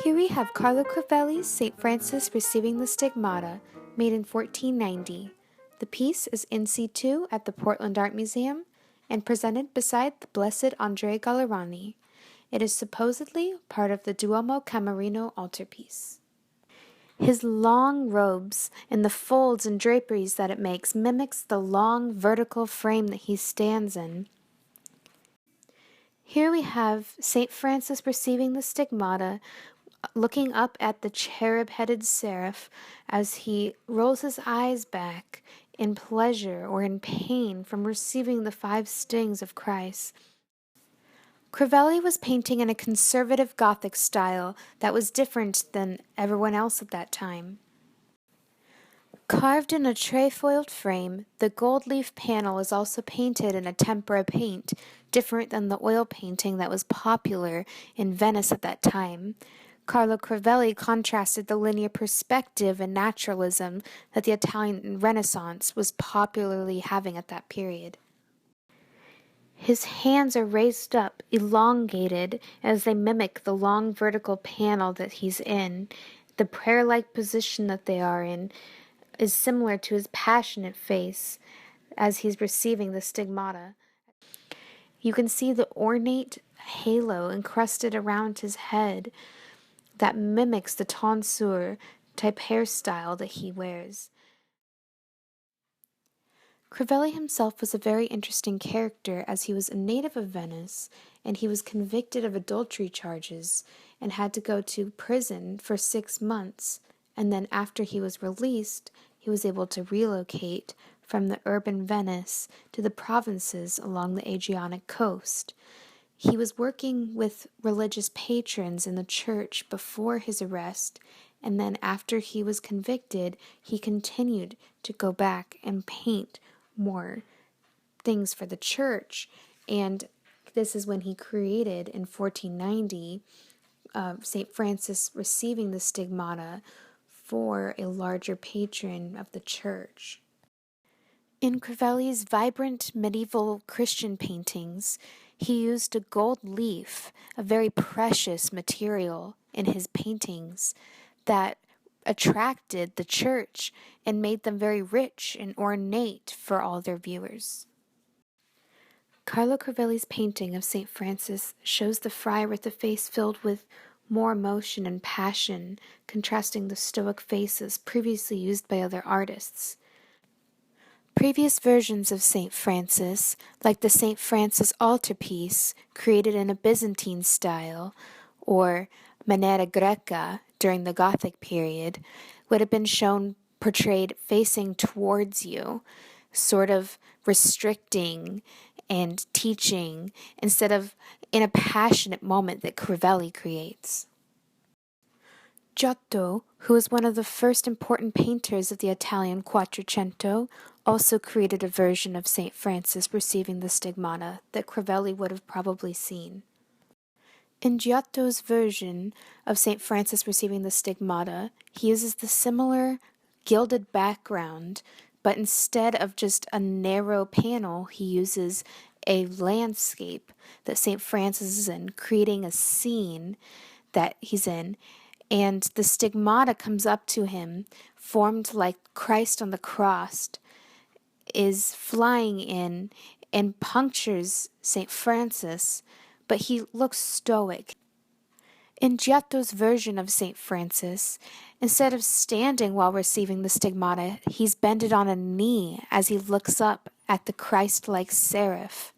Here we have Carlo Crivelli's St. Francis Receiving the Stigmata, made in 1490. The piece is in situ at the Portland Art Museum and presented beside the Blessed Andrea Gallerani. It is supposedly part of the Duomo Camerino altarpiece. His long robes and the folds and draperies that it makes mimics the long vertical frame that he stands in. Here we have St. Francis receiving the stigmata, looking up at the cherub-headed seraph as he rolls his eyes back in pleasure or in pain from receiving the 5 stings of Christ. Crivelli was painting in a conservative Gothic style that was different than everyone else at that time. Carved in a trefoiled frame, the gold leaf panel is also painted in a tempera paint, different than the oil painting that was popular in Venice at that time. Carlo Crivelli contrasted the linear perspective and naturalism that the Italian Renaissance was popularly having at that period. His hands are raised up, elongated, as they mimic the long vertical panel that he's in. The prayer-like position that they are in is similar to his passionate face as he's receiving the stigmata. You can see the ornate halo encrusted around his head that mimics the tonsure type hairstyle that he wears. Crivelli himself was a very interesting character as he was a native of Venice and he was convicted of adultery charges and had to go to prison for 6 months, and then after he was released, he was able to relocate from the urban Venice to the provinces along the Adriatic coast. He was working with religious patrons in the church before his arrest, and then after he was convicted, he continued to go back and paint more things for the church. And this is when he created, in 1490, St. Francis receiving the stigmata for a larger patron of the church. In Crivelli's vibrant medieval Christian paintings, he used a gold leaf, a very precious material in his paintings that attracted the church and made them very rich and ornate for all their viewers. Carlo Crivelli's painting of St. Francis shows the friar with a face filled with more emotion and passion, contrasting the stoic faces previously used by other artists. Previous versions of St. Francis, like the St. Francis altarpiece, created in a Byzantine style, or maniera greca during the Gothic period, would have been shown portrayed facing towards you, sort of restricting and teaching, instead of in a passionate moment that Crivelli creates. Giotto, who was one of the first important painters of the Italian Quattrocento, also created a version of St. Francis receiving the stigmata that Crivelli would have probably seen. In Giotto's version of St. Francis receiving the stigmata, he uses the similar gilded background, but instead of just a narrow panel, he uses a landscape that St. Francis is in, creating a scene that he's in, and the stigmata comes up to him, formed like Christ on the cross, is flying in and punctures St. Francis, but he looks stoic. In Giotto's version of St. Francis, instead of standing while receiving the stigmata, he's bended on a knee as he looks up at the Christ-like seraph.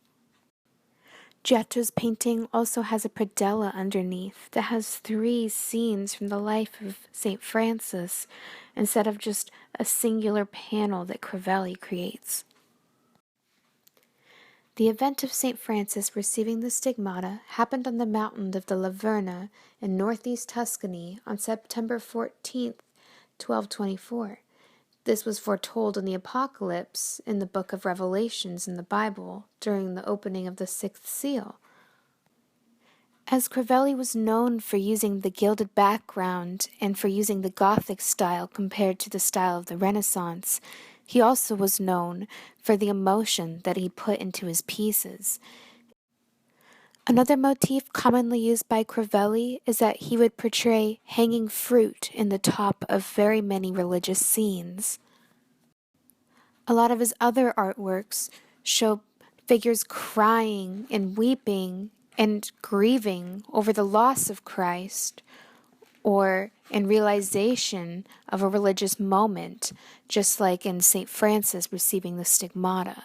Giotto's painting also has a predella underneath that has 3 scenes from the life of St. Francis instead of just a singular panel that Crivelli creates. The event of St. Francis receiving the stigmata happened on the mountain of the Laverna in northeast Tuscany on September 14th, 1224. This was foretold in the Apocalypse in the book of Revelations in the Bible during the opening of the 6th seal. As Crivelli was known for using the gilded background and for using the Gothic style compared to the style of the Renaissance, he also was known for the emotion that he put into his pieces. Another motif commonly used by Crivelli is that he would portray hanging fruit in the top of very many religious scenes. A lot of his other artworks show figures crying and weeping and grieving over the loss of Christ, or in realization of a religious moment, just like in St. Francis receiving the Stigmata.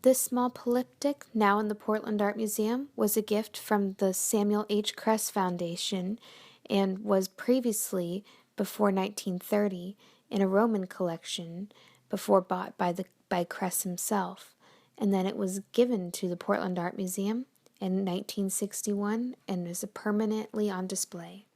This small polyptych, now in the Portland Art Museum, was a gift from the Samuel H. Kress Foundation and was previously, before 1930, in a Roman collection before bought by Kress himself. And then it was given to the Portland Art Museum in 1961 and is permanently on display.